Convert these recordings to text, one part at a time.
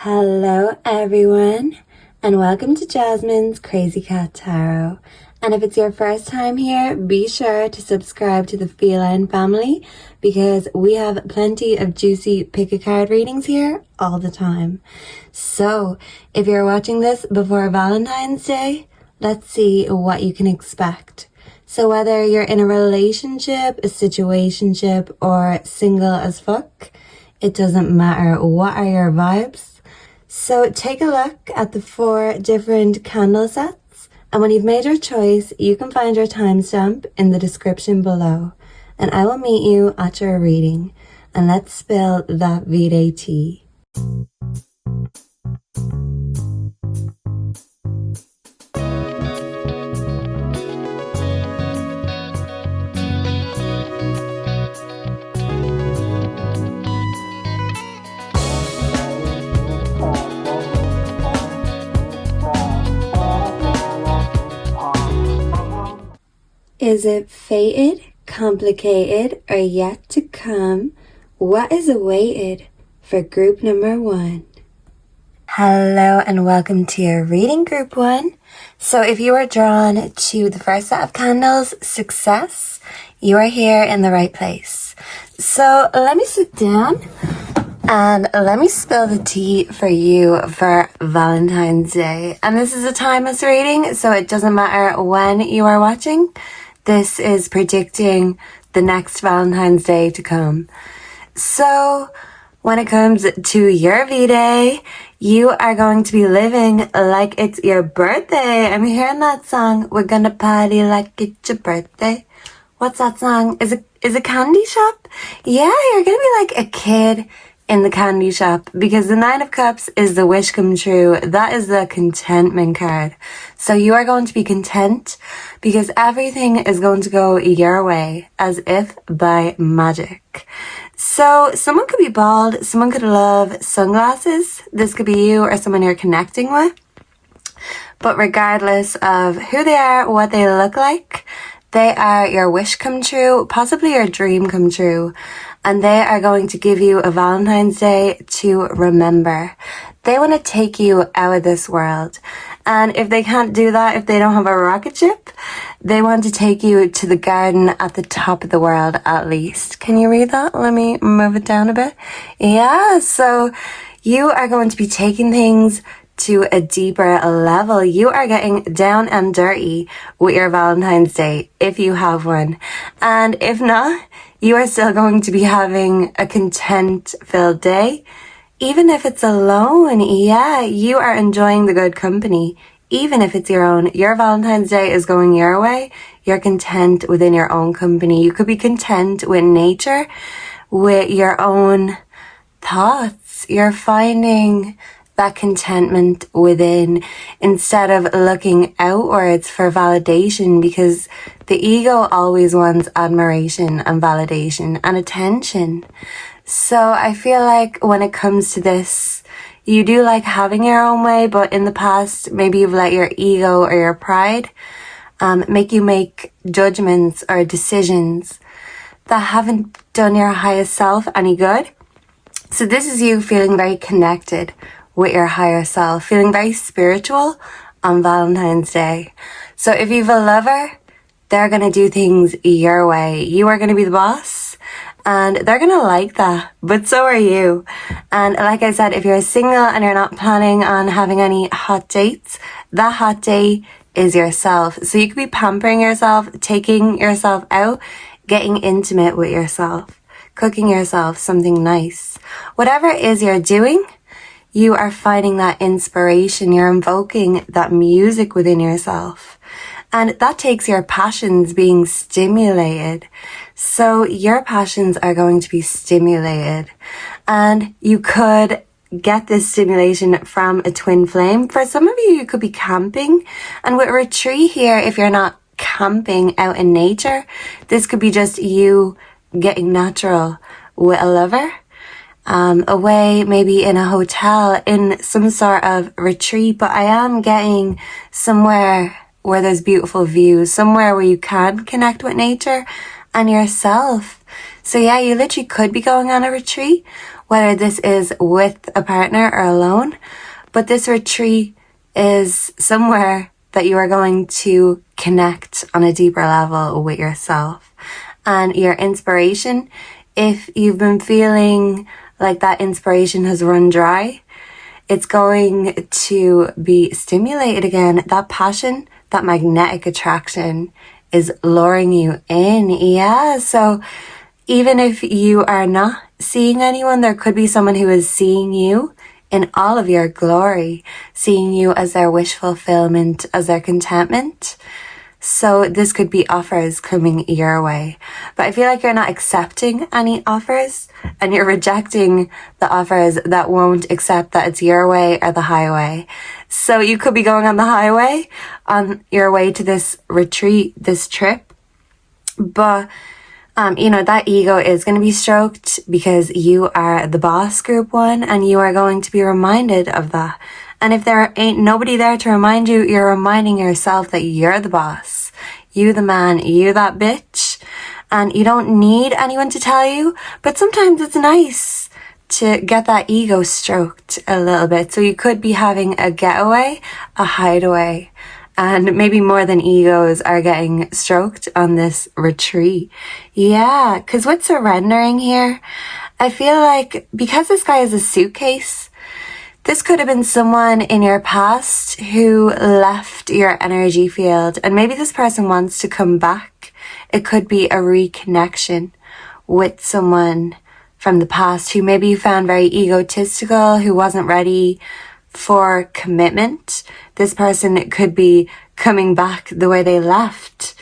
Hello everyone, and welcome to Jasmine's Crazy Cat Tarot. And if it's your first time here, be sure to subscribe to the Feline family because we have plenty of juicy Pickacard readings here all the time. So, if you're watching this before Valentine's Day, let's see what you can expect. So whether you're in a relationship, a situationship, or single as fuck, it doesn't matter. What are your vibes? So take a look at the 4 different candle sets, and when you've made your choice, you can find your timestamp in the description below, and I will meet you at your reading. And let's spill that vide tea. Is it fated, complicated, or yet to come? What is awaited for group number 1? Hello and welcome to your reading, group 1. So if you are drawn to the first set of candles, success, you are here in the right place. So let me sit down and let me spill the tea for you for Valentine's Day. And this is a timeless reading, so it doesn't matter when you are watching. This is predicting the next Valentine's Day to come. So when it comes to your V-Day, you are going to be living like it's your birthday. I'm hearing that song, We're Gonna Party Like It's Your Birthday. What's that song? Is it Candy Shop? Yeah, you're gonna be like a kid in the candy shop because the 9 of Cups is the wish come true. That is the contentment card. So you are going to be content because everything is going to go your way as if by magic. So someone could be bald, someone could love sunglasses. This could be you or someone you're connecting with. But regardless of who they are, what they look like, they are your wish come true, possibly your dream come true. And they are going to give you a Valentine's Day to remember. They want to take you out of this world. And if they can't do that, if they don't have a rocket ship, they want to take you to the garden at the top of the world at least. Can you read that? Let me move it down a bit. Yeah, so you are going to be taking things to a deeper level. You are getting down and dirty with your Valentine's Day if you have one. And if not, you are still going to be having a content-filled day. Even if it's alone, yeah, you are enjoying the good company. Even if it's your own, your Valentine's Day is going your way. You're content within your own company. You could be content with nature, with your own thoughts. You're finding that contentment within instead of looking outwards for validation, because the ego always wants admiration and validation and attention. So I feel like when it comes to this, you do like having your own way, but in the past, maybe you've let your ego or your pride make you make judgments or decisions that haven't done your highest self any good. So this is you feeling very connected with your higher self, feeling very spiritual on Valentine's Day. So if you have a lover, they're going to do things your way. You are going to be the boss and they're going to like that, but so are you. And like I said, if you're single and you're not planning on having any hot dates, that hot date is yourself. So you could be pampering yourself, taking yourself out, getting intimate with yourself, cooking yourself something nice. Whatever it is you're doing, you are finding that inspiration. You're invoking that music within yourself. And that takes your passions being stimulated. So your passions are going to be stimulated. And you could get this stimulation from a twin flame. For some of you, you could be camping. And with retreat here, if you're not camping out in nature, this could be just you getting natural with a lover. Away, maybe in a hotel, in some sort of retreat, but I am getting somewhere where there's beautiful views, somewhere where you can connect with nature and yourself. So yeah, you literally could be going on a retreat. whether this is with a partner or alone. But this retreat is somewhere that you are going to connect on a deeper level with yourself and your inspiration. If you've been feeling like that inspiration has run dry, it's going to be stimulated again. That passion, that magnetic attraction is luring you in. Yeah, so even if you are not seeing anyone, there could be someone who is seeing you in all of your glory, seeing you as their wish fulfillment, as their contentment. So this could be offers coming your way. But I feel like you're not accepting any offers, and you're rejecting the offers that won't accept that it's your way or the highway. So you could be going on the highway on your way to this retreat, this trip. But, that ego is going to be stroked because you are the boss, group one, and you are going to be reminded of that. And if there ain't nobody there to remind you, you're reminding yourself that you're the boss. You the man, you that bitch. And you don't need anyone to tell you, but sometimes it's nice to get that ego stroked a little bit. So you could be having a getaway, a hideaway, and maybe more than egos are getting stroked on this retreat. Yeah, because with surrendering here, I feel like because this guy is a suitcase, this could have been someone in your past who left your energy field, and maybe this person wants to come back. It could be a reconnection with someone from the past who maybe you found very egotistical, who wasn't ready for commitment. This person could be coming back the way they left,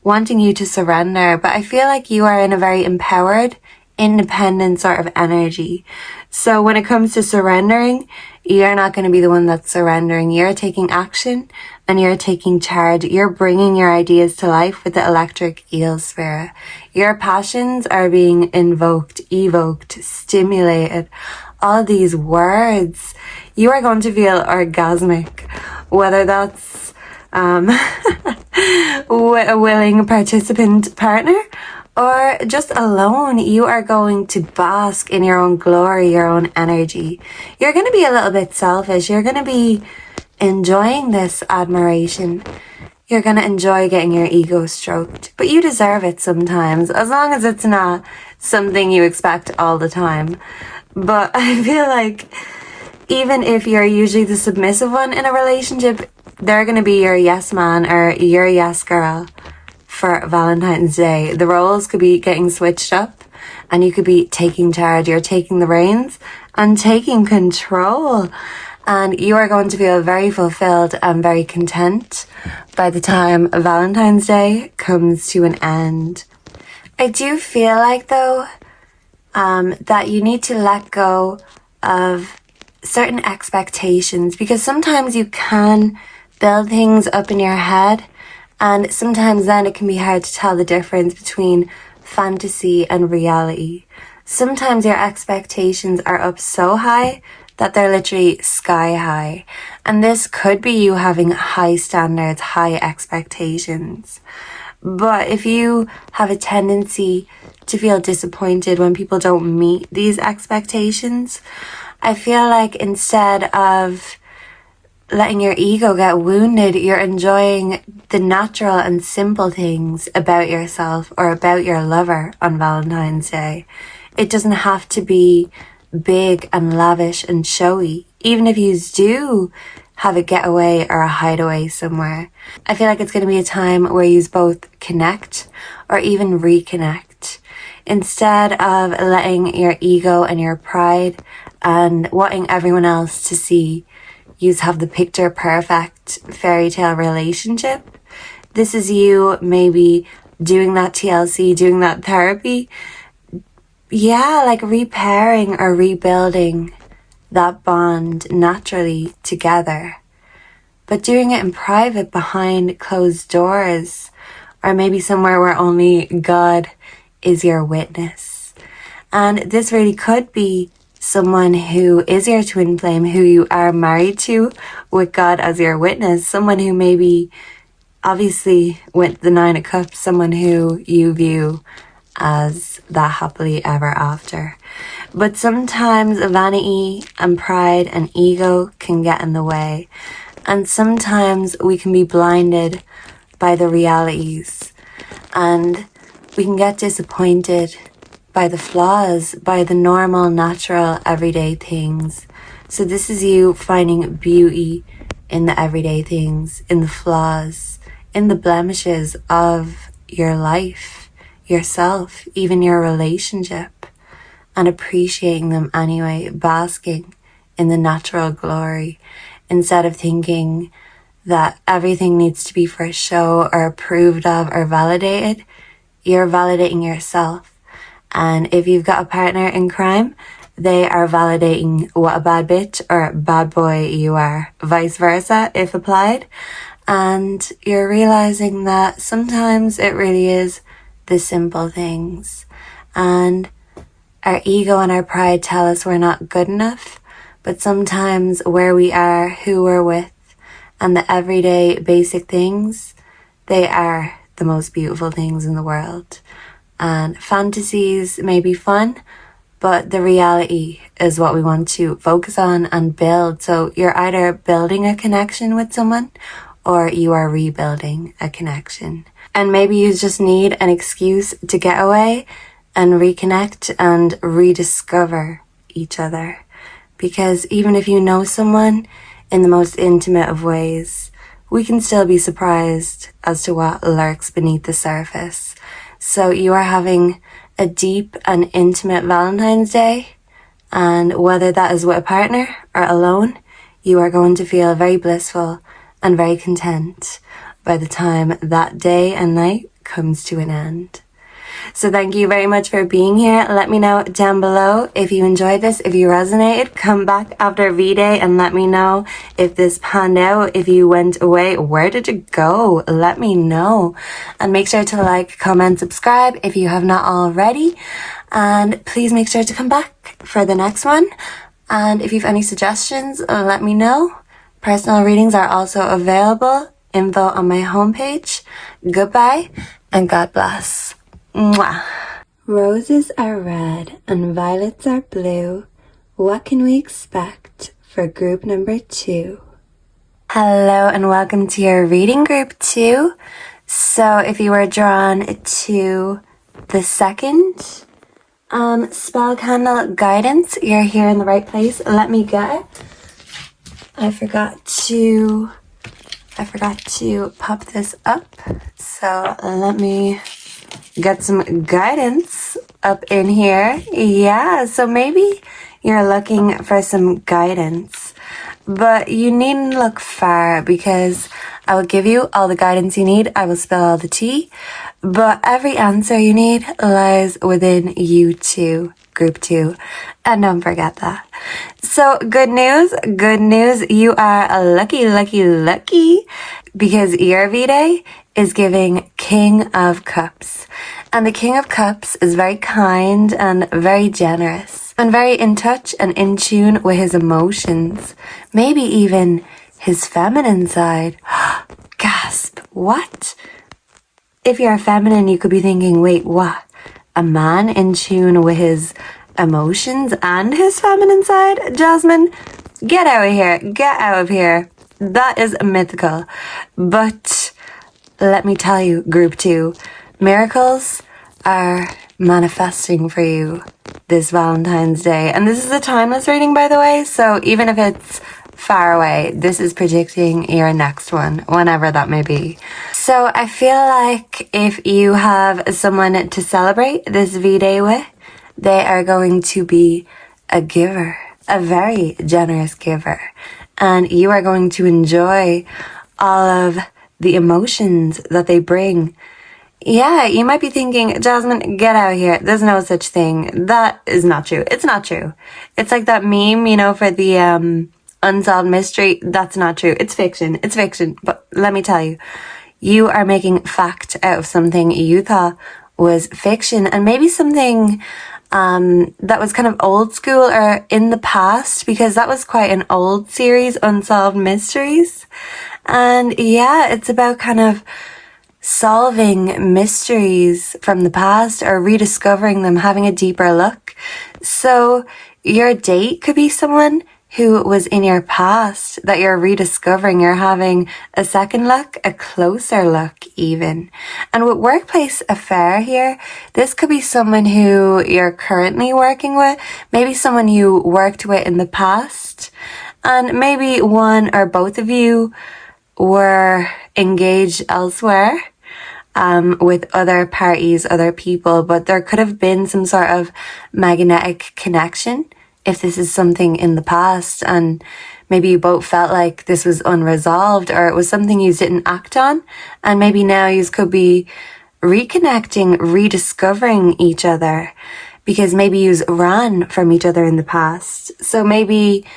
wanting you to surrender. But I feel like you are in a very empowered, independent sort of energy. So when it comes to surrendering, you're not going to be the one that's surrendering. You're taking action and you're taking charge. You're bringing your ideas to life with the electric eel spirit. Your passions are being invoked, evoked, stimulated. All these words, you are going to feel orgasmic, whether that's with a willing participant partner or just alone. You are going to bask in your own glory, your own energy. You're going to be a little bit selfish. You're going to be enjoying this admiration. You're going to enjoy getting your ego stroked, but you deserve it sometimes, as long as it's not something you expect all the time. But I feel like even if you're usually the submissive one in a relationship, they're going to be your yes man or your yes girl for Valentine's Day. The roles could be getting switched up and you could be taking charge. You're taking the reins and taking control. And you are going to feel very fulfilled and very content by the time Valentine's Day comes to an end. I do feel like, though, that you need to let go of certain expectations, because sometimes you can build things up in your head, and sometimes then it can be hard to tell the difference between fantasy and reality. Sometimes your expectations are up so high that they're literally sky high. And this could be you having high standards, high expectations. But if you have a tendency to feel disappointed when people don't meet these expectations, I feel like instead of letting your ego get wounded, you're enjoying the natural and simple things about yourself or about your lover on Valentine's Day. It doesn't have to be big and lavish and showy, even if you do have a getaway or a hideaway somewhere. I feel like it's going to be a time where you both connect or even reconnect. Instead of letting your ego and your pride and wanting everyone else to see you have the picture perfect fairy tale relationship, this is you maybe doing that TLC, doing that therapy. Yeah, like repairing or rebuilding that bond naturally together, but doing it in private behind closed doors, or maybe somewhere where only God is your witness. And this really could be someone who is your twin flame, who you are married to with God as your witness, someone who maybe obviously with the 9 of Cups, someone who you view as that happily ever after. But sometimes vanity and pride and ego can get in the way. And sometimes we can be blinded by the realities. And we can get disappointed by the flaws, by the normal, natural, everyday things. So this is you finding beauty in the everyday things, in the flaws, in the blemishes of your life, yourself, even your relationship, and appreciating them anyway, basking in the natural glory, instead of thinking that everything needs to be for show or approved of or validated. You're validating yourself. And if you've got a partner in crime, they are validating what a bad bitch or bad boy you are, vice versa if applied. And you're realizing that sometimes it really is the simple things. And our ego and our pride tell us we're not good enough. But sometimes where we are, who we're with, and the everyday basic things, they are the most beautiful things in the world. And fantasies may be fun, but the reality is what we want to focus on and build. So you're either building a connection with someone or you are rebuilding a connection. And maybe you just need an excuse to get away and reconnect and rediscover each other. Because even if you know someone in the most intimate of ways, we can still be surprised as to what lurks beneath the surface. So you are having a deep and intimate Valentine's Day, and whether that is with a partner or alone, you are going to feel very blissful and very content by the time that day and night comes to an end. So thank you very much for being here. Let me know down below if you enjoyed this, if you resonated. Come back after V-Day and let me know if this panned out, if you went away. Where did you go? Let me know. And make sure to like, comment, subscribe if you have not already. And please make sure to come back for the next one. And if you have any suggestions, let me know. Personal readings are also available. Info on my homepage. Goodbye and God bless. Mwah. Roses are red and violets are blue. What can we expect for group number 2? Hello and welcome to your reading group 2. So if you are drawn to the second spell candle guidance, you're here in the right place. Let me get it. I forgot to pop this up. So let me get some guidance up in here. Yeah, so maybe you're looking for some guidance, but you needn't look far because I will give you all the guidance you need. I will spill all the tea, but every answer you need lies within you two, group 2. And don't forget that. So good news. You are lucky because your V-Day is giving King of Cups. And the King of Cups is very kind and very generous and very in touch and in tune with his emotions. Maybe even his feminine side. Gasp. What? If you're feminine, you could be thinking, wait, what? A man in tune with his emotions and his feminine side? Jasmine, get out of here. Get out of here. That is mythical. But let me tell you, group 2, miracles are manifesting for you this Valentine's Day. And this is a timeless reading, by the way. So even if it's far away, this is predicting your next one, whenever that may be. So I feel like if you have someone to celebrate this V-Day with, they are going to be a giver, a very generous giver. And you are going to enjoy all of the emotions that they bring. Yeah, you might be thinking, Jasmine, get out of here. There's no such thing. That is not true. It's not true. It's like that meme, for the unsolved mystery. That's not true. It's fiction. It's fiction. But let me tell you, you are making fact out of something you thought was fiction, and maybe something that was kind of old school or in the past, because that was quite an old series, Unsolved Mysteries. And yeah, it's about kind of solving mysteries from the past or rediscovering them, having a deeper look. So your date could be someone who was in your past that you're rediscovering. You're having a second look, a closer look even. And with workplace affair here, this could be someone who you're currently working with, maybe someone you worked with in the past, and maybe one or both of you were engaged elsewhere with other parties, other people, but there could have been some sort of magnetic connection if this is something in the past, and maybe you both felt like this was unresolved or it was something you didn't act on, and maybe now you could be reconnecting, rediscovering each other because maybe you ran from each other in the past. So maybe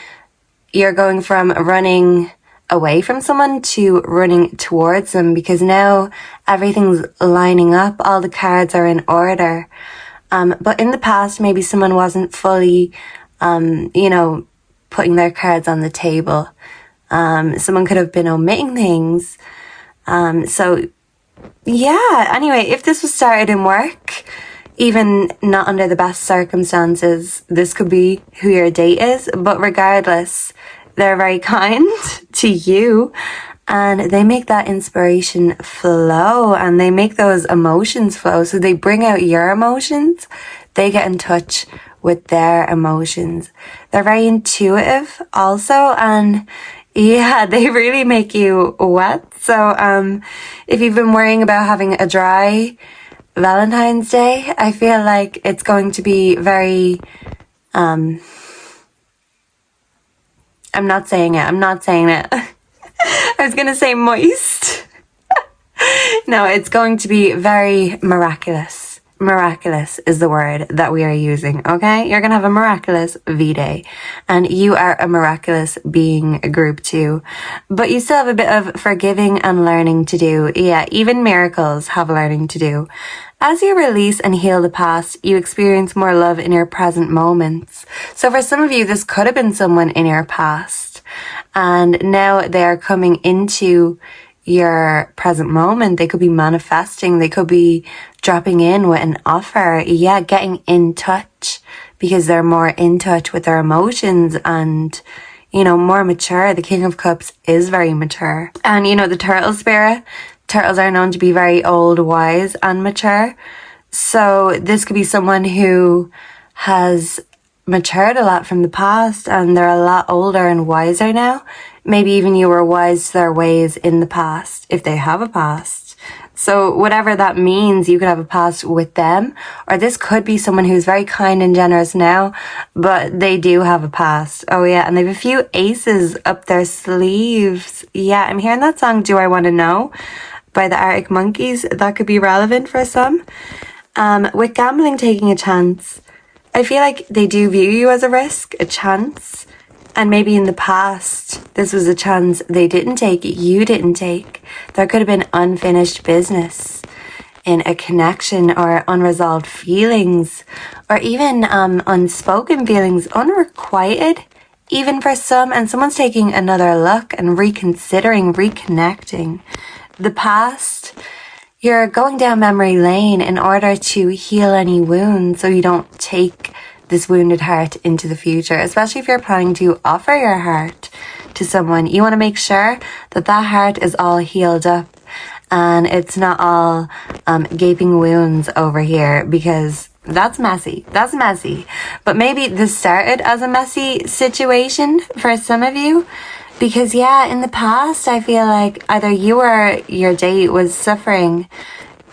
you're going from running away from someone to running towards them because now everything's lining up, all the cards are in order. But in the past, maybe someone wasn't fully putting their cards on the table. Someone could have been omitting things. Anyway, if this was started in work, even not under the best circumstances, this could be who your date is. But regardless, they're very kind to you and they make that inspiration flow and they make those emotions flow. So they bring out your emotions. They get in touch with their emotions. They're very intuitive also, and yeah, they really make you wet. So if you've been worrying about having a dry Valentine's Day, I feel like it's going to be very I'm not saying it. I was gonna say moist. No, it's going to be very miraculous. Miraculous is the word that we are using, okay? You're gonna have a miraculous V-Day, and you are a miraculous being, group 2. But you still have a bit of forgiving and learning to do. Yeah, even miracles have learning to do. As you release and heal the past, you experience more love in your present moments. So for some of you, this could have been someone in your past, and now they are coming into your present moment. They could be manifesting, they could be dropping in with an offer, getting in touch because they're more in touch with their emotions and more mature. The King of Cups is very mature, and the turtle spirit, turtles are known to be very old, wise and mature. So this could be someone who has matured a lot from the past and they're a lot older and wiser now. Maybe even you were wise to their ways in the past, if they have a past. So whatever that means, you could have a past with them, or this could be someone who's very kind and generous now, but they do have a past. Oh yeah, and they have a few aces up their sleeves. Yeah, I'm hearing that song, Do I Want to Know? By the Arctic Monkeys. That could be relevant for some. With gambling, taking a chance, I feel like they do view you as a risk, a chance. And maybe in the past, this was a chance they didn't take, you didn't take. There could have been unfinished business in a connection, or unresolved feelings, or even unspoken feelings, unrequited, even for some. And someone's taking another look and reconsidering, reconnecting. The past, you're going down memory lane in order to heal any wounds so you don't take this wounded heart into the future, especially if you're planning to offer your heart to someone. You want to make sure that that heart is all healed up and it's not all gaping wounds over here, because that's messy. That's messy. But maybe this started as a messy situation for some of you, because in the past, I feel like either you or your date was suffering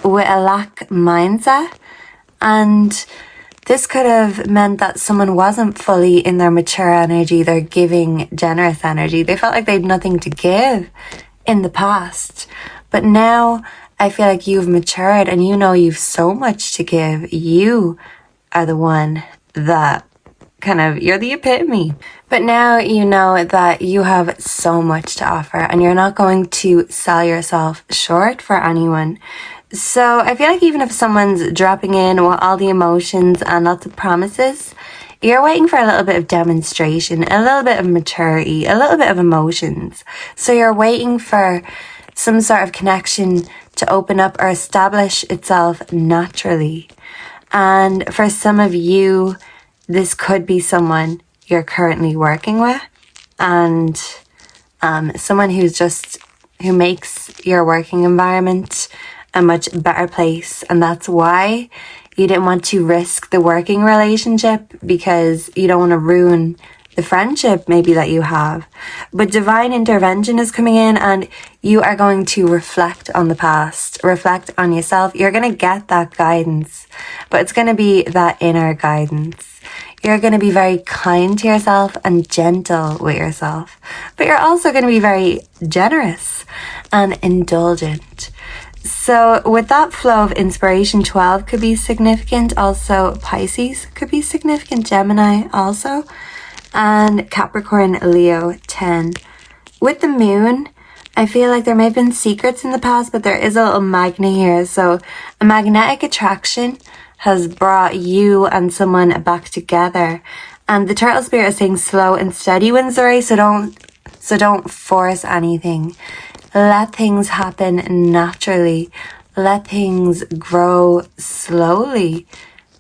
with a lack mindset, and this could have meant that someone wasn't fully in their mature energy, their giving, generous energy. They felt like they had nothing to give in the past. But now I feel like you've matured and you've so much to give. You are the one that you're the epitome. But now you know that you have so much to offer and you're not going to sell yourself short for anyone. So I feel like even if someone's dropping in with all the emotions and lots of promises, you're waiting for a little bit of demonstration, a little bit of maturity, a little bit of emotions. So you're waiting for some sort of connection to open up or establish itself naturally. And for some of you, this could be someone you're currently working with, and someone who makes your working environment a much better place. And that's why you didn't want to risk the working relationship, because you don't want to ruin the friendship maybe that you have. But divine intervention is coming in, and you are going to reflect on the past, reflect on yourself. You're going to get that guidance, but it's going to be that inner guidance. You're going to be very kind to yourself and gentle with yourself, but you're also going to be very generous and indulgent. So with that flow of inspiration, 12 could be significant. Also Pisces could be significant. Gemini also. And Capricorn, Leo, 10. With the moon, I feel like there may have been secrets in the past, but there is a little magnet here. So a magnetic attraction has brought you and someone back together. And the turtle spirit is saying slow and steady wins the race. So don't force anything. Let things happen naturally. Let things grow slowly.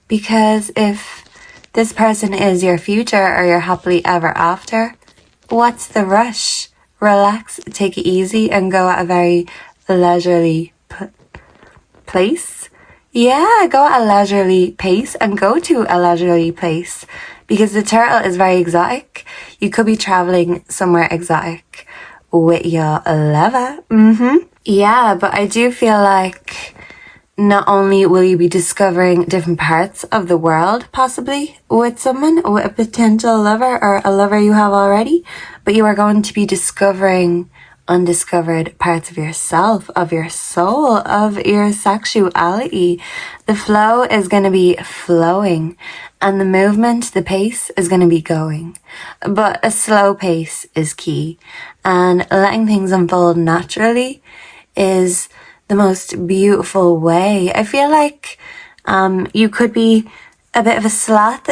Because if this person is your future or your happily ever after, what's the rush? Relax, take it easy, and go at a very leisurely place. Yeah, go at a leisurely pace and go to a leisurely place, because the turtle is very exotic. You could be traveling somewhere exotic with your lover. Yeah, but I do feel like not only will you be discovering different parts of the world, possibly with someone, with a potential lover or a lover you have already, but you are going to be discovering undiscovered parts of yourself, of your soul, of your sexuality. The flow is going to be flowing, and the movement, the pace is going to be going. But a slow pace is key, and letting things unfold naturally is the most beautiful way. I feel like you could be a bit of a sloth,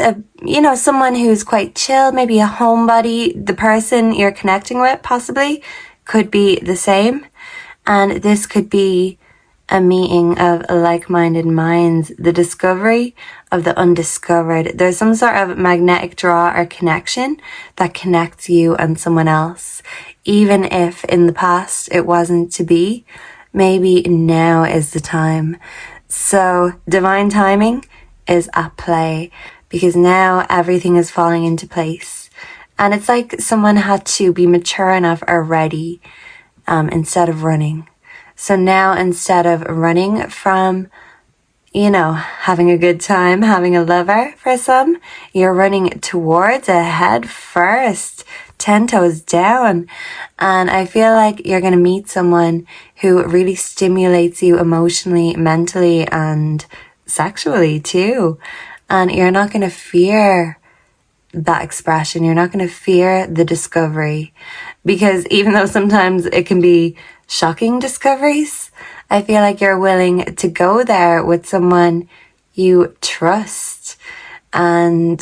someone who's quite chill, maybe a homebody. The person you're connecting with possibly could be the same, and this could be a meeting of like-minded minds, the discovery of the undiscovered. There's some sort of magnetic draw or connection that connects you and someone else, even if in the past it wasn't to be. Maybe now is the time. So divine timing is at play, because now everything is falling into place. And it's like someone had to be mature enough or ready instead of running. So now, instead of running from, having a good time, having a lover for some, you're running towards it head first, 10 toes down. And I feel like you're going to meet someone who really stimulates you emotionally, mentally, and sexually too. And you're not going to fear that expression. You're not going to fear the discovery, because even though sometimes it can be shocking discoveries, I feel like you're willing to go there with someone you trust. And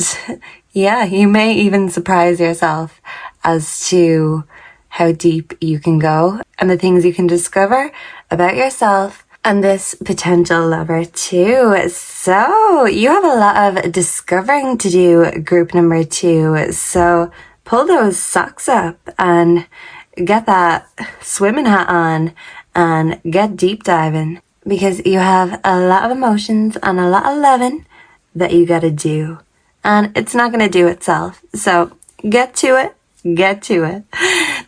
yeah, you may even surprise yourself as to how deep you can go and the things you can discover about yourself and this potential lover too. So you have a lot of discovering to do, group number 2. So pull those socks up and get that swimming hat on and get deep diving, because you have a lot of emotions and a lot of loving that you gotta do, and it's not gonna do itself. So get to it.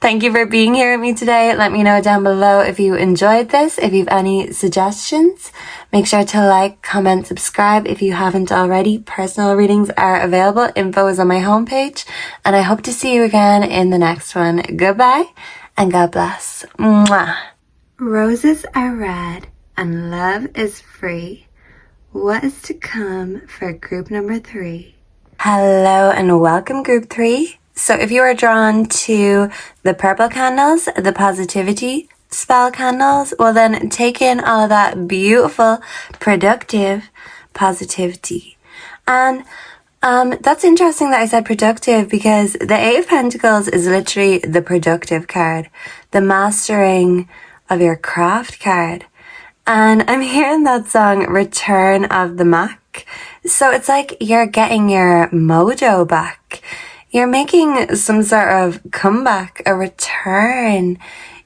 Thank you for being here with me today. Let me know down below if you enjoyed this. If you have any suggestions, make sure to like, comment, subscribe if you haven't already. Personal readings are available. Info is on my homepage, and I hope to see you again in the next one. Goodbye and God bless. Mwah. Roses are red and love is free. What is to come for group number 3? Hello and welcome, group 3. So if you are drawn to the purple candles, the positivity spell candles, well then take in all of that beautiful, productive positivity. And that's interesting that I said productive, because the 8 of Pentacles is literally the productive card, the mastering of your craft card. And I'm hearing that song Return of the Mac. So it's like you're getting your mojo back. You're making some sort of comeback, a return.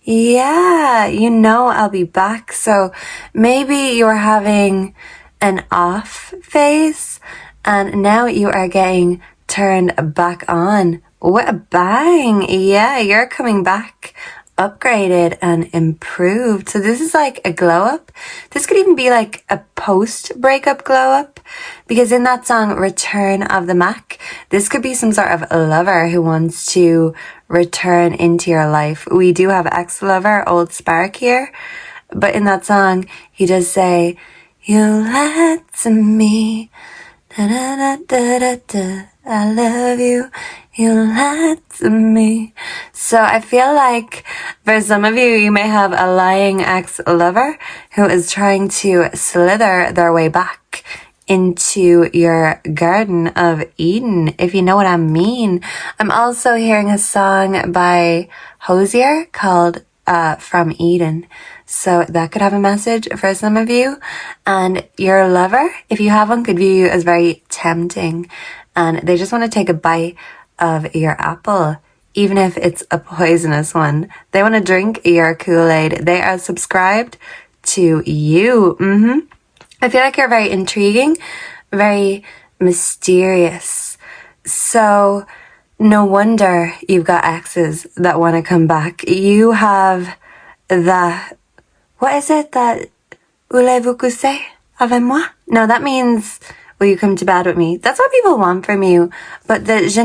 Yeah, you know I'll be back. So maybe you're having an off phase and now you are getting turned back on. What a bang. Yeah, you're coming back upgraded and improved. So this is like a glow up. This could even be like a post breakup glow up, because in that song Return of the Mac, this could be some sort of lover who wants to return into your life. We do have ex-lover, old spark here, but in that song he does say, you lied to me, da da da da da, I love you, you lied to me. So I feel like for some of you, you may have a lying ex-lover who is trying to slither their way back into your Garden of Eden, if you know what I mean. I'm also hearing a song by Hosier called From Eden. So that could have a message for some of you. And your lover, if you have one, could view you as very tempting. And they just want to take a bite of your apple, even if it's a poisonous one. They want to drink your Kool-Aid. They are subscribed to you. I feel like you're very intriguing, very mysterious. So no wonder you've got exes that want to come back. You have that, what is it, that voulez-vous coucher avec moi? No, that means, will you come to bed with me? That's what people want from you. But the je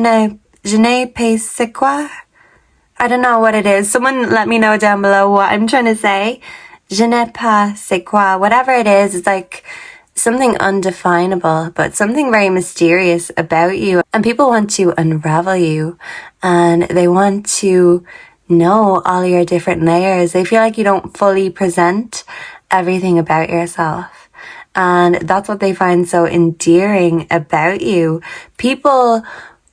ne sais c'est quoi? I don't know what it is. Someone let me know down below what I'm trying to say. Je ne pas c'est quoi. Whatever it is, it's like something undefinable, but something very mysterious about you. And people want to unravel you, and they want to know all your different layers. They feel like you don't fully present everything about yourself. And that's what they find so endearing about you. People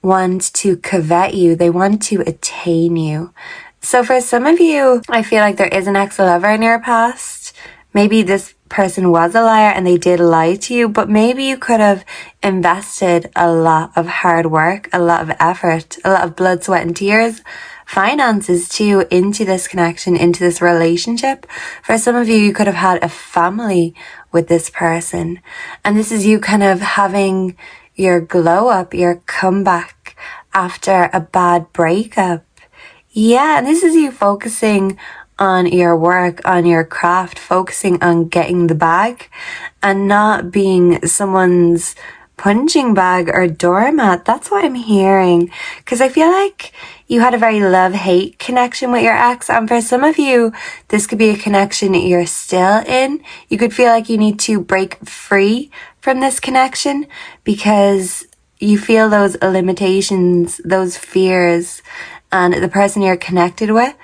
want to covet you. They want to attain you. So for some of you, I feel like there is an ex-lover in your past. Maybe this person was a liar and they did lie to you, but maybe you could have invested a lot of hard work, a lot of effort, a lot of blood, sweat and tears, finances too, into this connection, into this relationship. For some of you, you could have had a family with this person. And this is you kind of having your glow up, your comeback after a bad breakup. Yeah, and this is you focusing on your work, on your craft, focusing on getting the bag and not being someone's punching bag or doormat. That's what I'm hearing. Because I feel like you had a very love-hate connection with your ex. And for some of you, this could be a connection you're still in. You could feel like you need to break free from this connection because you feel those limitations, those fears, and the person you're connected with,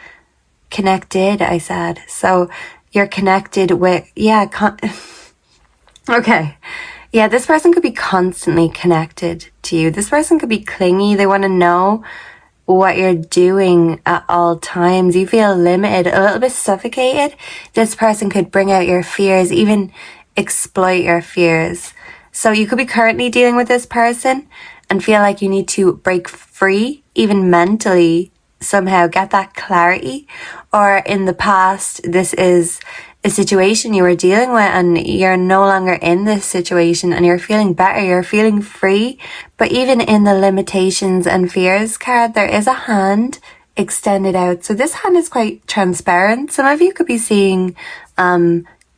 I said. So you're connected with, okay. Yeah, this person could be constantly connected to you. This person could be clingy. They want to know what you're doing at all times. You feel limited, a little bit suffocated. This person could bring out your fears, even exploit your fears. So you could be currently dealing with this person and feel like you need to break free, even mentally, somehow get that clarity. Or in the past, this is a situation you were dealing with and you're no longer in this situation and you're feeling better, you're feeling free. But even in the limitations and fears card, there is a hand extended out. So this hand is quite transparent. Some of you could be seeing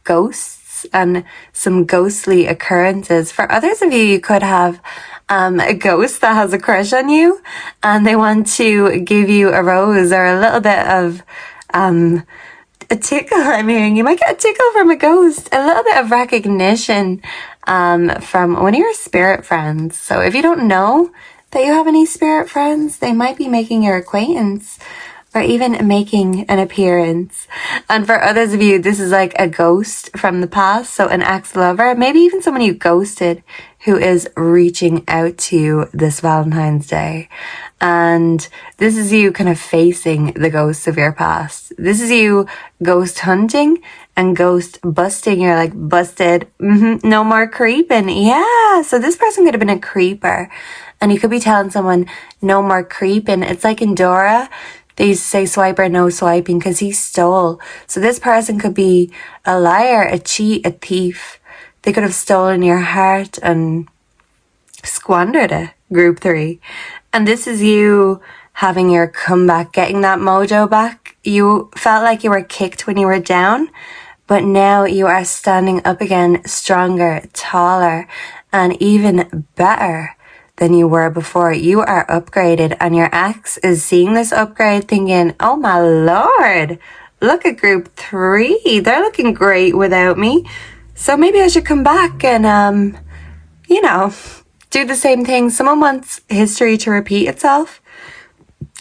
ghosts and some ghostly occurrences. For others of you, you could have a ghost that has a crush on you and they want to give you a rose or a little bit of a tickle. I'm hearing you might get a tickle from a ghost, a little bit of recognition from one of your spirit friends. So if you don't know that you have any spirit friends, they might be making your acquaintance. or even making an appearance. And for others of you, this is like a ghost from the past. So an ex-lover, maybe even someone you ghosted, who is reaching out to you this Valentine's Day. And this is you kind of facing the ghosts of your past. This is you ghost hunting and ghost busting. You're like, busted. No more creeping. Yeah. So this person could have been a creeper. And you could be telling someone, no more creeping. It's like in Dora, they used to say swiper, no swiping, because he stole. So this person could be a liar, a cheat, a thief. They could have stolen your heart and squandered it, group 3. And this is you having your comeback, getting that mojo back. You felt like you were kicked when you were down, but now you are standing up again, stronger, taller, and even better than you were before. You are upgraded, and your ex is seeing this upgrade thinking, oh my lord, look at group 3. They're looking great without me. So maybe I should come back and, do the same thing. Someone wants history to repeat itself.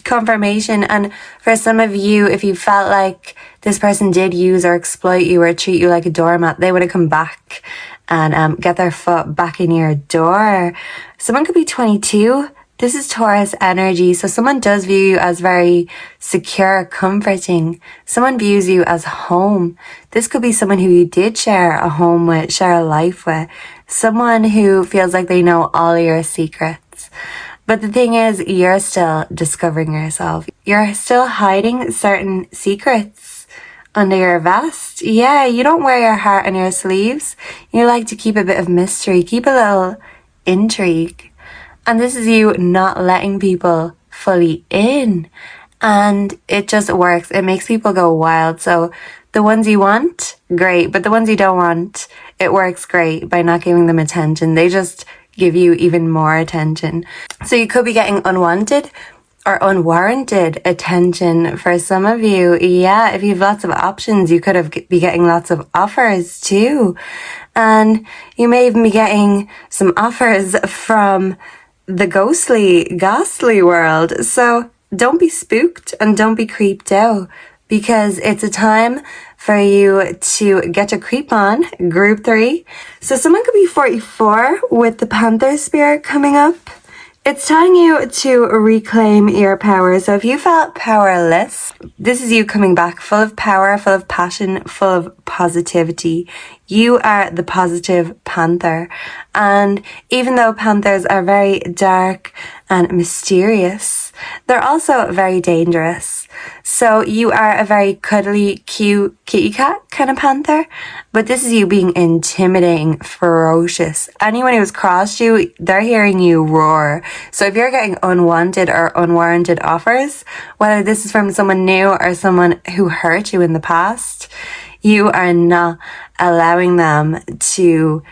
Confirmation. And for some of you, if you felt like this person did use or exploit you or treat you like a doormat, they would have come back and get their foot back in your door. Someone could be 22. This is Taurus energy. So someone does view you as very secure, comforting. Someone views you as home. This could be someone who you did share a home with, share a life with. Someone who feels like they know all your secrets. But the thing is, you're still discovering yourself. You're still hiding certain secrets under your vest. Yeah, you don't wear your heart on your sleeves. You like to keep a bit of mystery, keep a little intrigue. And this is you not letting people fully in. And it just works. It makes people go wild. So the ones you want, great. But the ones you don't want, it works great by not giving them attention. They just give you even more attention. So you could be getting unwanted or unwarranted attention for some of you. Yeah, if you have lots of options, you could be getting lots of offers too. And you may even be getting some offers from the ghastly world. So don't be spooked and don't be creeped out, because it's a time for you to get your creep on, group 3. So someone could be 44 with the Panther spirit coming up. It's telling you to reclaim your power. So if you felt powerless, this is you coming back full of power, full of passion, full of positivity. You are the positive panther. And even though panthers are very dark and mysterious, they're also very dangerous. So you are a very cuddly, cute kitty cat kind of panther, but this is you being intimidating, ferocious. Anyone who's crossed you, they're hearing you roar. So if you're getting unwanted or unwarranted offers, whether this is from someone new or someone who hurt you in the past, you are not allowing them to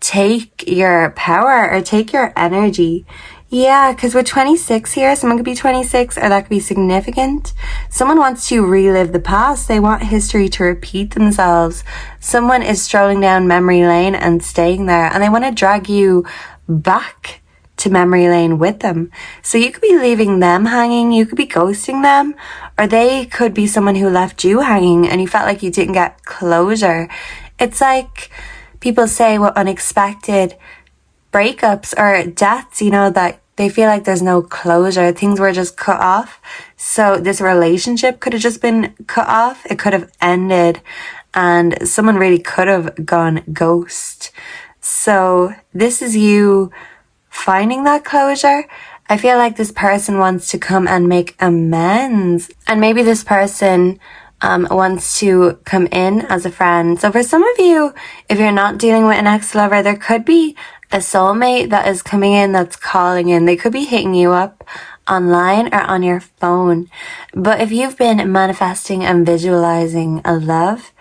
take your power or take your energy. Yeah, because with 26 here, someone could be 26, or that could be significant. Someone wants to relive the past. They want history to repeat themselves. Someone is strolling down memory lane and staying there, and they want to drag you back to memory lane with them. So you could be leaving them hanging, you could be ghosting them, or they could be someone who left you hanging and you felt like you didn't get closure. It's like people say with unexpected breakups or deaths, that they feel like there's no closure. Things were just cut off. So this relationship could have just been cut off. It could have ended and someone really could have gone ghost. So this is you finding that closure. I feel like this person wants to come and make amends. And maybe this person wants to come in as a friend. So for some of you, if you're not dealing with an ex-lover, there could be a soulmate that is coming in, that's calling in. They could be hitting you up online or on your phone. But if you've been manifesting and visualizing a love,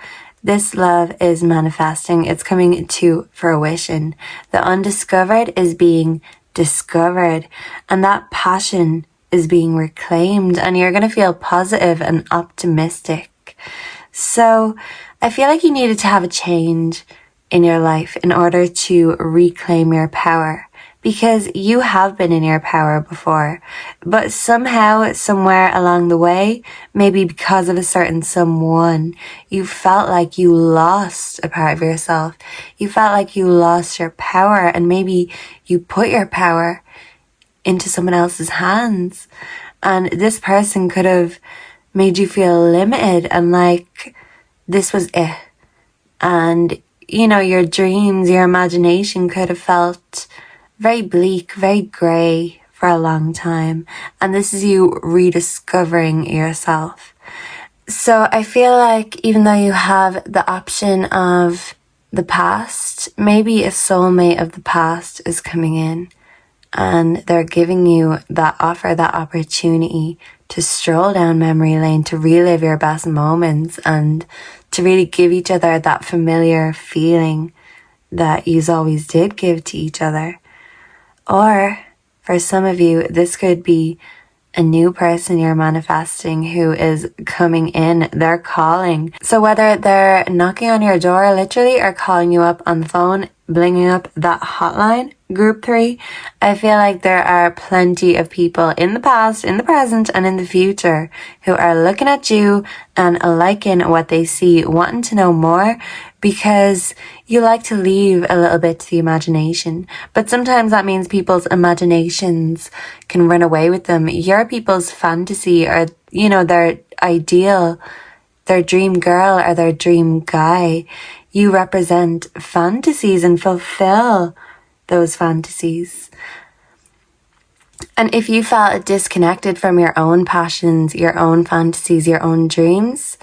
this love is manifesting. It's coming to fruition. The undiscovered is being discovered, and that passion is being reclaimed, and you're going to feel positive and optimistic. So I feel like you needed to have a change in your life in order to reclaim your power, because you have been in your power before, but somehow, somewhere along the way, maybe because of a certain someone, you felt like you lost a part of yourself. You felt like you lost your power, and maybe you put your power into someone else's hands. And this person could have made you feel limited and like this was it. And, you know, your dreams, your imagination could have felt very bleak, very grey for a long time. And this is you rediscovering yourself. So I feel like even though you have the option of the past, maybe a soulmate of the past is coming in and they're giving you that offer, that opportunity to stroll down memory lane, to relive your best moments and to really give each other that familiar feeling that you always did give to each other. Or for some of you, this could be a new person you're manifesting who is coming in, they're calling. So whether they're knocking on your door literally or calling you up on the phone, blinging up that hotline, group 3, I feel like there are plenty of people in the past, in the present, and in the future who are looking at you and liking what they see, wanting to know more, because you like to leave a little bit to the imagination. But sometimes that means people's imaginations can run away with them. Your people's fantasy or, you know, their ideal, their dream girl or their dream guy. You represent fantasies and fulfill those fantasies. And if you felt disconnected from your own passions, your own fantasies, your own dreams,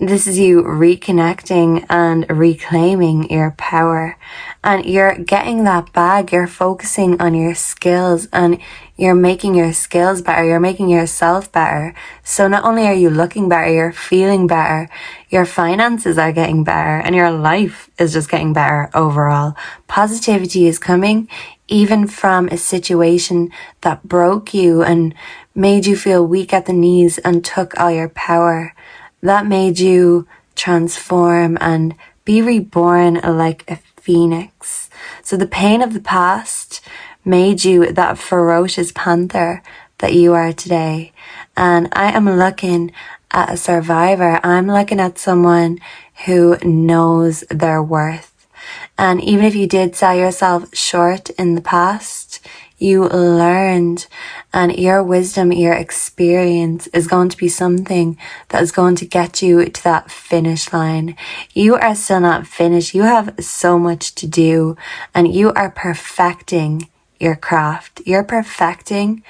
this is you reconnecting and reclaiming your power. And you're getting that back. You're focusing on your skills and you're making your skills better. You're making yourself better. So not only are you looking better, you're feeling better. Your finances are getting better and your life is just getting better overall. Positivity is coming even from a situation that broke you and made you feel weak at the knees and took all your power. That made you transform and be reborn like a phoenix. So the pain of the past made you that ferocious panther that you are today. And I am looking at a survivor. I'm looking at someone who knows their worth. And even if you did sell yourself short in the past, you learned, and your wisdom, your experience is going to be something that is going to get you to that finish line. You are still not finished. You have so much to do, and you are perfecting your craft. You're perfecting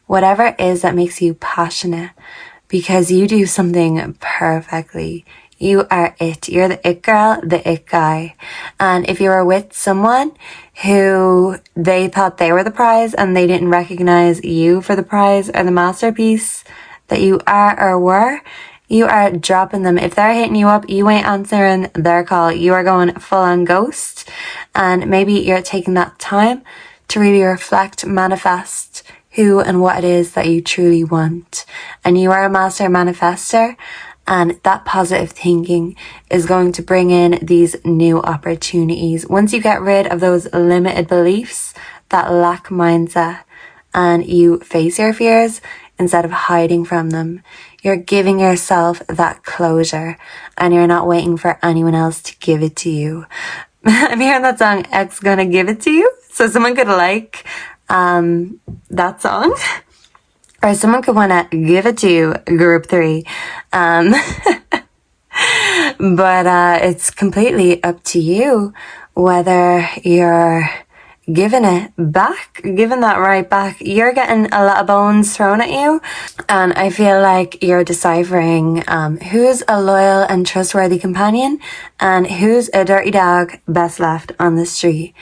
whatever it is that makes you passionate, because you do something perfectly. You are it. You're the it girl, the it guy. And if you were with someone who they thought they were the prize and they didn't recognize you for the prize or the masterpiece that you are or were, you are dropping them. If they're hitting you up, you ain't answering their call. You are going full on ghost. And maybe you're taking that time to really reflect, manifest who and what it is that you truly want. And you are a master manifester. And that positive thinking is going to bring in these new opportunities. Once you get rid of those limited beliefs, that lack mindset, and you face your fears instead of hiding from them, you're giving yourself that closure and you're not waiting for anyone else to give it to you. I'm hearing that song, X Gonna Give It To You. So someone could like that song. Or someone could want to give it to you, group 3. But it's completely up to you whether you're giving it back, giving that right back. You're getting a lot of bones thrown at you. And I feel like you're deciphering who's a loyal and trustworthy companion and who's a dirty dog best left on the street.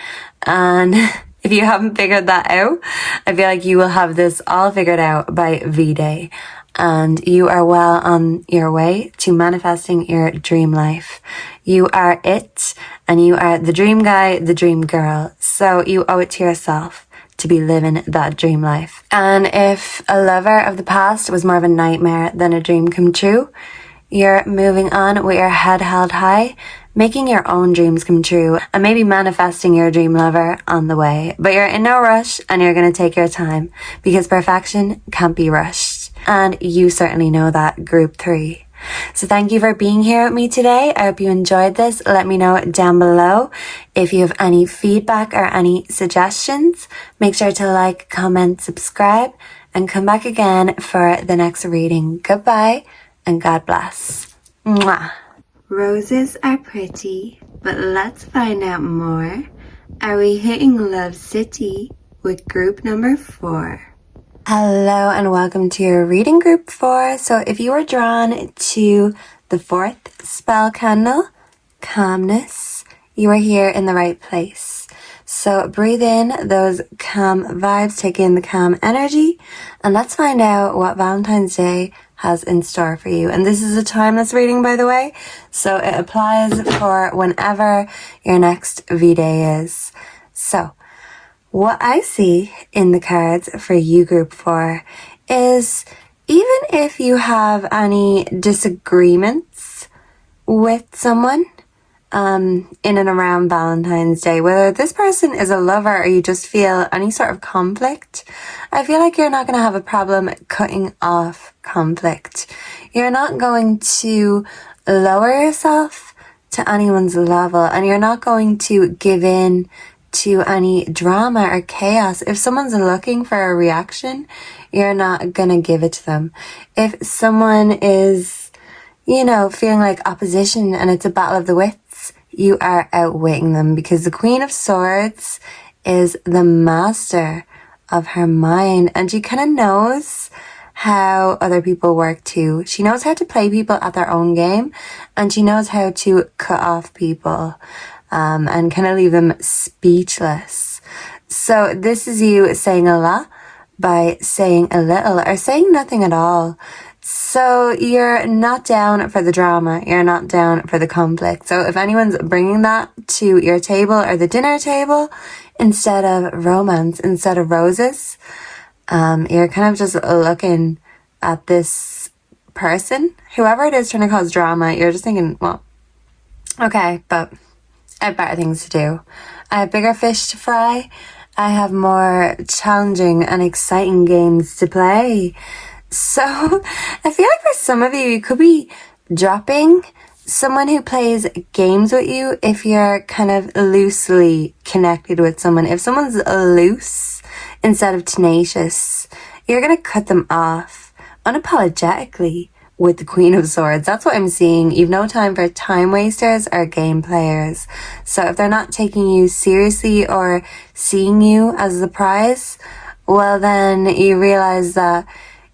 And if you haven't figured that out, I feel like you will have this all figured out by V-Day. And you are well on your way to manifesting your dream life. You are it, and you are the dream guy, the dream girl. So you owe it to yourself to be living that dream life. And if a lover of the past was more of a nightmare than a dream come true, you're moving on with your head held high, making your own dreams come true, and maybe manifesting your dream lover on the way. But you're in no rush and you're going to take your time because perfection can't be rushed. And you certainly know that, group 3. So thank you for being here with me today. I hope you enjoyed this. Let me know down below if you have any feedback or any suggestions. Make sure to like, comment, subscribe, and come back again for the next reading. Goodbye and God bless. Mwah. Roses are pretty, but let's find out more. Are we hitting Love City with group number 4? Hello and welcome to your reading group 4. So if you were drawn to the 4th spell candle, calmness, you are here in the right place. So breathe in those calm vibes, take in the calm energy, and let's find out what Valentine's Day has in store for you. And this is a timeless reading, by the way, so it applies for whenever your next V-Day is. So what I see in the cards for you group 4 is, even if you have any disagreements with someone in and around Valentine's Day, whether this person is a lover or you just feel any sort of conflict, I feel like you're not going to have a problem cutting off conflict. You're not going to lower yourself to anyone's level, and you're not going to give in to any drama or chaos. If someone's looking for a reaction, you're not gonna give it to them. If someone is, feeling like opposition and it's a battle of the wits, you are outwitting them, because the Queen of Swords is the master of her mind, and she kind of knows how other people work too. She knows how to play people at their own game, and she knows how to cut off people and kind of leave them speechless. So this is you saying a lot by saying a little or saying nothing at all. So you're not down for the drama. You're not down for the conflict. So if anyone's bringing that to your table or the dinner table, instead of romance, instead of roses, you're kind of just looking at this person, whoever it is trying to cause drama. You're just thinking, well, okay, but I have better things to do. I have bigger fish to fry. I have more challenging and exciting games to play. So I feel like for some of you, you could be dropping someone who plays games with you if you're kind of loosely connected with someone. If someone's loose instead of tenacious, you're going to cut them off unapologetically with the Queen of Swords. That's what I'm seeing. You've no time for time wasters or game players. So if they're not taking you seriously or seeing you as the prize, well, then you realize that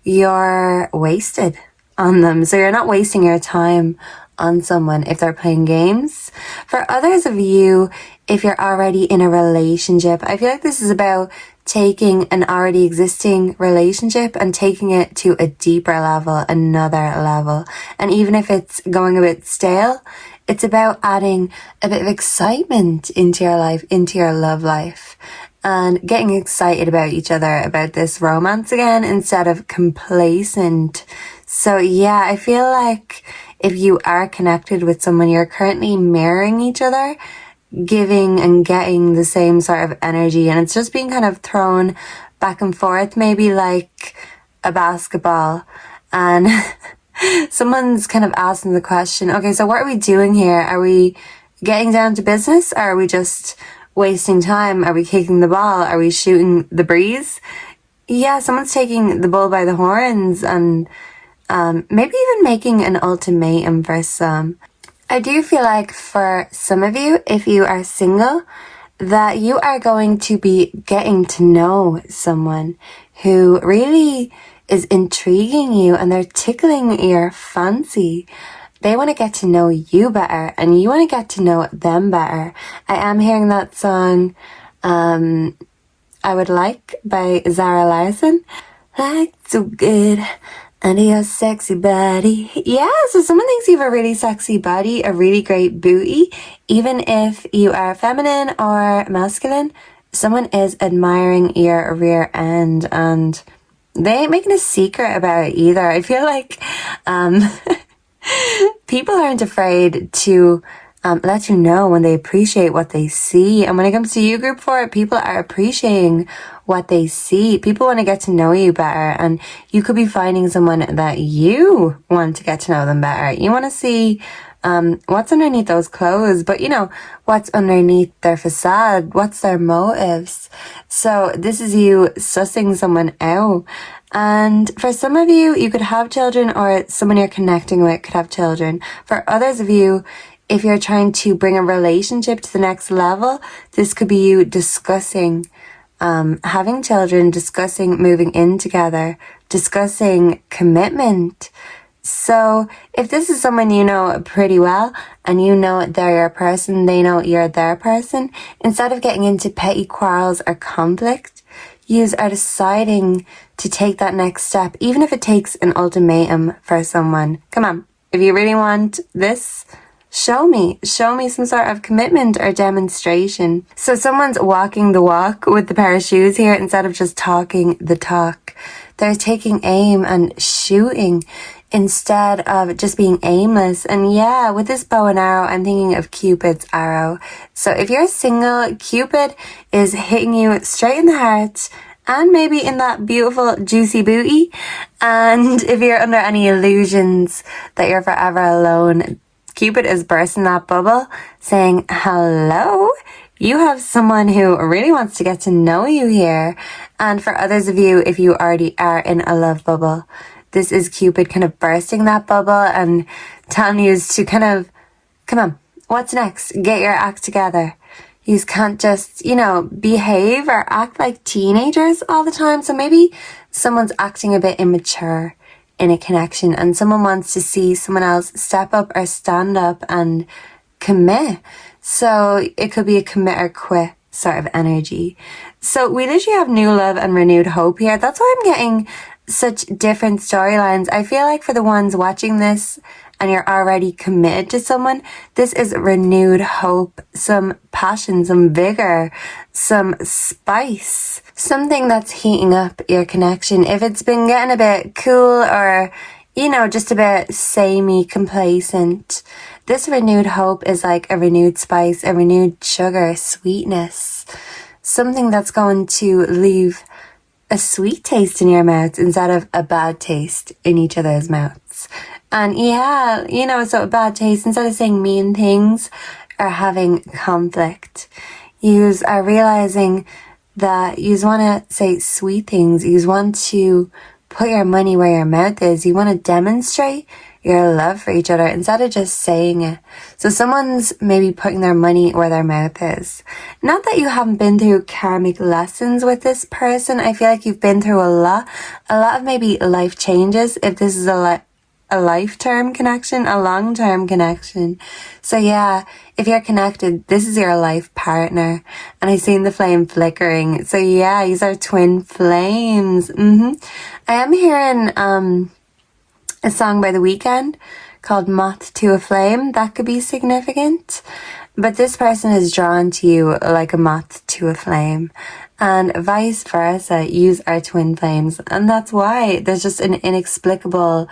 you're wasted on them. So you're not wasting your time on someone if they're playing games. For others of you, if you're already in a relationship, I feel like this is about taking an already existing relationship and taking it to a deeper level, another level. And even if it's going a bit stale, it's about adding a bit of excitement into your life, into your love life, and getting excited about each other, about this romance again, instead of complacent. So yeah, I feel like if you are connected with someone, you're currently mirroring each other, giving and getting the same sort of energy, and it's just being kind of thrown back and forth, maybe like a basketball, and someone's kind of asking the question, okay, so what are we doing here? Are we getting down to business, or are we just wasting time? Are we kicking the ball? Are we shooting the breeze? Yeah, someone's taking the bull by the horns and maybe even making an ultimatum for some. I do feel like for some of you, if you are single, that you are going to be getting to know someone who really is intriguing you and they're tickling your fancy. They want to get to know you better and you want to get to know them better. I am hearing that song, I Would Like by Zara Larsson. Like so good under your sexy body. Yeah, so someone thinks you have a really sexy body, a really great booty. Even if you are feminine or masculine, someone is admiring your rear end and they ain't making a secret about it either. I feel like people aren't afraid to let you know when they appreciate what they see. And when it comes to you, group 4, people are appreciating what they see. People want to get to know you better, and you could be finding someone that you want to get to know them better. You want to see what's underneath those clothes, but what's underneath their facade, what's their motives. So this is you sussing someone out. And for some of you, you could have children, or someone you're connecting with could have children. For others of you, if you're trying to bring a relationship to the next level, this could be you discussing having children, discussing moving in together, discussing commitment. So if this is someone you know pretty well, and you know they're your person, they know you're their person, instead of getting into petty quarrels or conflict, yous are deciding to take that next step, even if it takes an ultimatum for someone. Come on, if you really want this, show me some sort of commitment or demonstration. So someone's walking the walk with the pair of shoes here instead of just talking the talk. They're taking aim and shooting instead of just being aimless. And yeah, with this bow and arrow, I'm thinking of Cupid's arrow. So if you're single, Cupid is hitting you straight in the heart, and maybe in that beautiful juicy booty. And if you're under any illusions that you're forever alone, Cupid is bursting that bubble, saying, hello, you have someone who really wants to get to know you here. And for others of you, if you already are in a love bubble, this is Cupid kind of bursting that bubble and telling you to kind of, come on, what's next? Get your act together. You can't just, behave or act like teenagers all the time. So maybe someone's acting a bit immature in a connection, and someone wants to see someone else step up or stand up and commit. So it could be a commit or quit sort of energy. So we literally have new love and renewed hope here. That's why I'm getting such different storylines. I feel like for the ones watching this and you're already committed to someone, this is renewed hope, some passion, some vigor, some spice, something that's heating up your connection. If it's been getting a bit cool or, just a bit samey, complacent, this renewed hope is like a renewed spice, a renewed sugar, sweetness, something that's going to leave a sweet taste in your mouth instead of a bad taste in each other's mouths. And yeah, so a bad taste, instead of saying mean things or having conflict, yous are realizing that yous want to say sweet things. Yous want to put your money where your mouth is. You want to demonstrate your love for each other instead of just saying it. So someone's maybe putting their money where their mouth is. Not that you haven't been through karmic lessons with this person. I feel like you've been through a lot of maybe life changes. If this is a life-term connection, a long-term connection. So yeah, if you're connected, this is your life partner. And I seen the flame flickering. So yeah, these are twin flames. I am hearing a song by The Weeknd called Moth to a Flame. That could be significant. But this person is drawn to you like a moth to a flame. And vice versa, yous are twin flames. And that's why there's just an inexplicable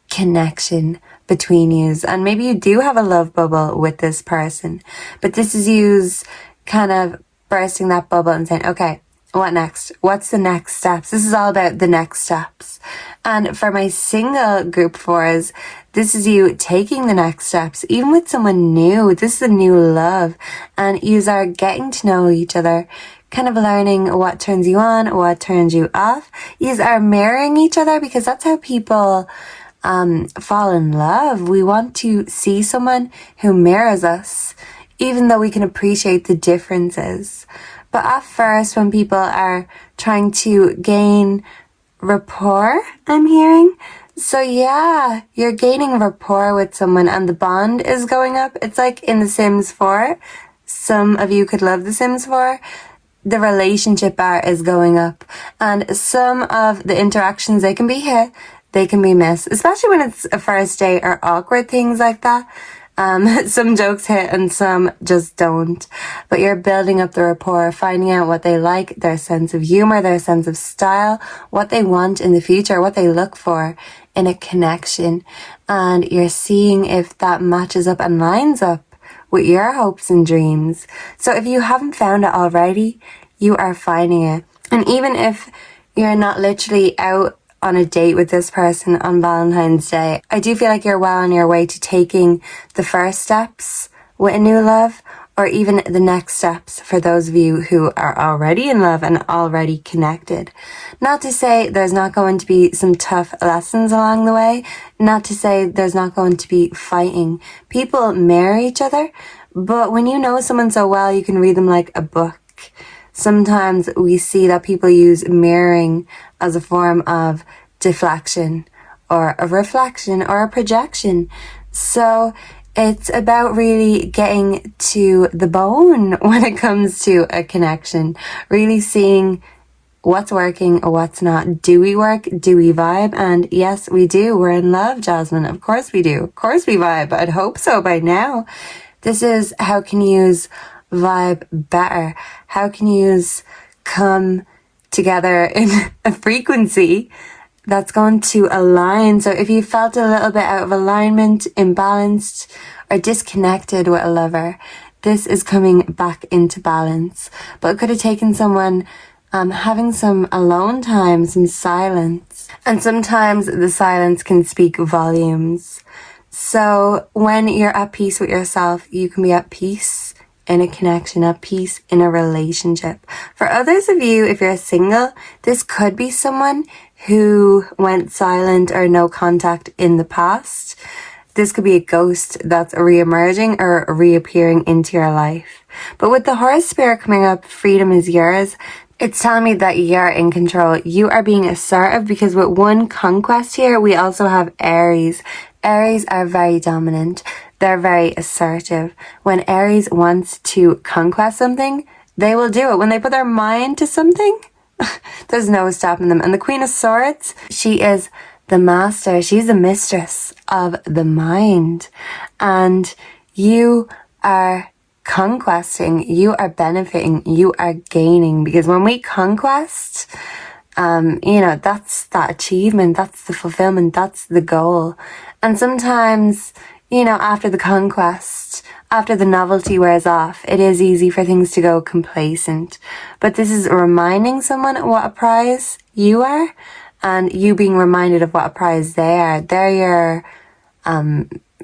connection between yous. And maybe you do have a love bubble with this person, but this is yous kind of bursting that bubble and saying, okay, what next? What's the next steps? This is all about the next steps. And for my single group 4s, this is you taking the next steps, even with someone new. This is a new love, and yous are getting to know each other, kind of learning what turns you on, what turns you off. Yous are mirroring each other, because that's how people fall in love. We want to see someone who mirrors us, even though we can appreciate the differences. But at first, when people are trying to gain rapport, I'm hearing, so yeah, you're gaining rapport with someone and the bond is going up. It's like in The Sims 4. Some of you could love The Sims 4. The relationship bar is going up, and some of the interactions, they can be hit, they can be missed, especially when it's a first date or awkward things like that. Some jokes hit and some just don't. But you're building up the rapport, finding out what they like, their sense of humor, their sense of style, what they want in the future, what they look for in a connection. And you're seeing if that matches up and lines up with your hopes and dreams. So if you haven't found it already, you are finding it. And even if you're not literally out on a date with this person on Valentine's Day, I do feel like you're well on your way to taking the first steps with a new love, or even the next steps for those of you who are already in love and already connected. Not to say there's not going to be some tough lessons along the way, not to say there's not going to be fighting. People marry each other, but when you know someone so well, you can read them like a book. Sometimes we see that people use mirroring as a form of deflection or a reflection or a projection. So it's about really getting to the bone when it comes to a connection, really seeing what's working or what's not. Do we work? Do we vibe? And yes, we do. We're in love, Jasmine. Of course we do. Of course we vibe. I'd hope so by now. This is how can you use vibe better? How can you come together in a frequency that's going to align? So if you felt a little bit out of alignment, imbalanced, or disconnected with a lover, this is coming back into balance. But it could have taken someone having some alone time, some silence. And sometimes the silence can speak volumes. So when you're at peace with yourself, you can be at peace in a connection, at peace in a relationship. For others of you, if you're single, this could be someone who went silent or no contact in the past. This could be a ghost that's re-emerging or reappearing into your life. But with the horse spirit coming up, freedom is yours. It's telling me that you're in control. You are being assertive, because with one conquest here, we also have Aries. Aries are very dominant. They're very assertive. When Aries wants to conquest something, they will do it. When they put their mind to something, there's no stopping them. And the Queen of Swords, she is the master. She's the mistress of the mind. And you are conquesting, you are benefiting, you are gaining. Because when we conquest, that's that achievement, that's the fulfillment, that's the goal. And sometimes, after the conquest, after the novelty wears off, it is easy for things to go complacent. But this is reminding someone what a prize you are, and you being reminded of what a prize they are. They're your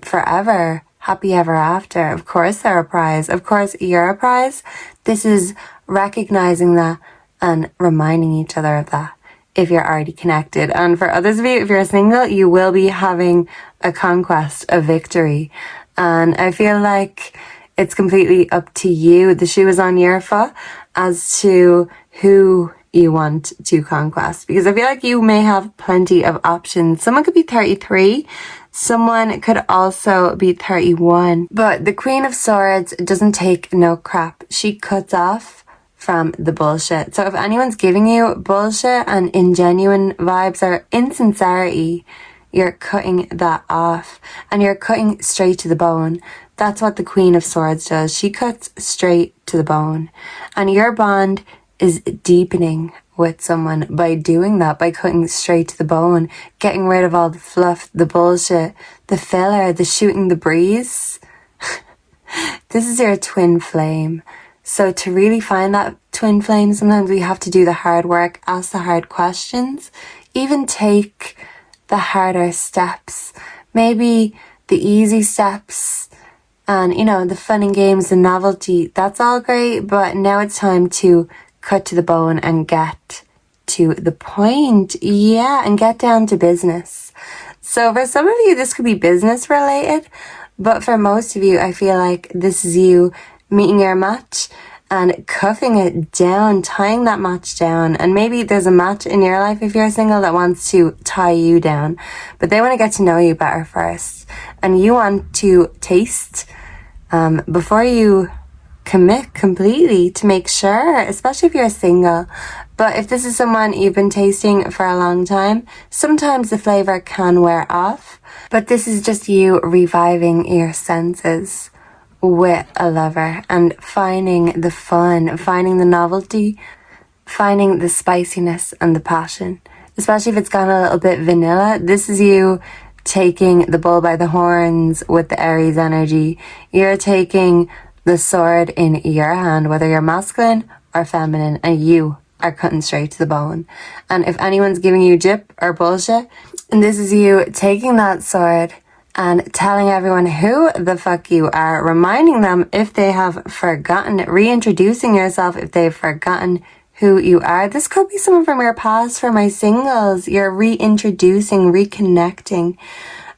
forever happy ever after. Of course they're a prize. Of course you're a prize. This is recognizing that and reminding each other of that if you're already connected. And for others of you, if you're single, you will be having a conquest, a victory. And I feel like it's completely up to you. The shoe is on your foot as to who you want to conquest. Because I feel like you may have plenty of options. Someone could be 33. Someone could also be 31. But the Queen of Swords doesn't take no crap. She cuts off from the bullshit. So if anyone's giving you bullshit and ingenuine vibes or insincerity, you're cutting that off, and you're cutting straight to the bone. That's what the Queen of Swords does. She cuts straight to the bone. And your bond is deepening with someone by doing that, by cutting straight to the bone, getting rid of all the fluff, the bullshit, the filler, the shooting the breeze. This is your twin flame. So to really find that twin flame, sometimes we have to do the hard work, ask the hard questions, even take the harder steps. Maybe the easy steps and, the fun and games, the novelty, that's all great. But now it's time to cut to the bone and get to the point. Yeah, and get down to business. So for some of you, this could be business related. But for most of you, I feel like this is you meeting your match and cuffing it down, tying that match down. And maybe there's a match in your life if you're single that wants to tie you down, but they want to get to know you better first. And you want to taste before you commit completely, to make sure, especially if you're single. But if this is someone you've been tasting for a long time, sometimes the flavor can wear off. But this is just you reviving your senses with a lover and finding the fun, finding the novelty, finding the spiciness and the passion. Especially if it's gone a little bit vanilla, this is you taking the bull by the horns with the Aries energy. You're taking the sword in your hand, whether you're masculine or feminine, and you are cutting straight to the bone. And if anyone's giving you jip or bullshit, and this is you taking that sword and telling everyone who the fuck you are, reminding them if they have forgotten, reintroducing yourself if they've forgotten who you are. This could be someone from your past. For my singles, you're reintroducing, reconnecting.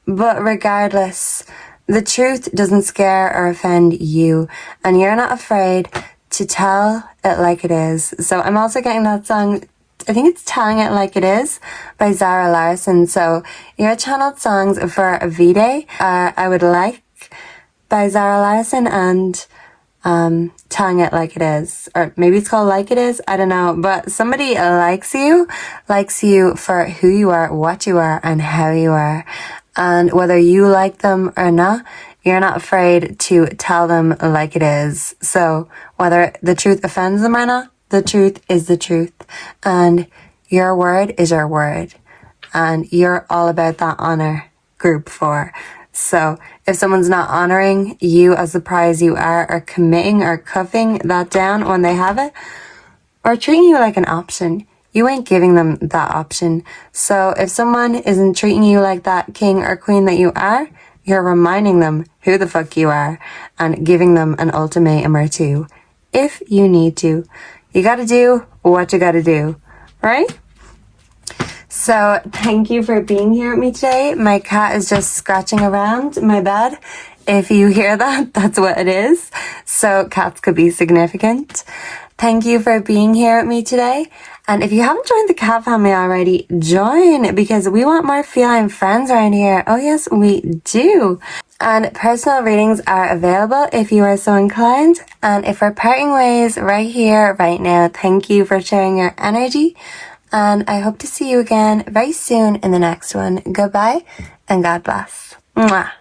But regardless, the truth doesn't scare or offend you, and you're not afraid to tell it like it is. So I'm also getting that song, I think it's Telling It Like It Is by Zara Larsson. So your channeled songs for V-Day are I Would Like by Zara Larsson and Telling It Like It Is, or maybe it's called Like It Is, I don't know, but somebody likes you for who you are, what you are, and how you are. And whether you like them or not, you're not afraid to tell them like it is. So whether the truth offends them or not, the truth is the truth. And your word is your word. And you're all about that honor, group 4. So if someone's not honoring you as the prize you are, or committing or cuffing that down when they have it, or treating you like an option, you ain't giving them that option. So if someone isn't treating you like that king or queen that you are, you're reminding them who the fuck you are and giving them an ultimatum or two. If you need to. You gotta do what you gotta do, right? So thank you for being here with me today. My cat is just scratching around my bed. If you hear that, that's what it is. So cats could be significant. Thank you for being here with me today. And if you haven't joined the cat family already, join, because we want more feline friends around here. Oh yes, we do. And personal readings are available if you are so inclined. And if we're parting ways right here, right now, thank you for sharing your energy. And I hope to see you again very soon in the next one. Goodbye and God bless. Mwah.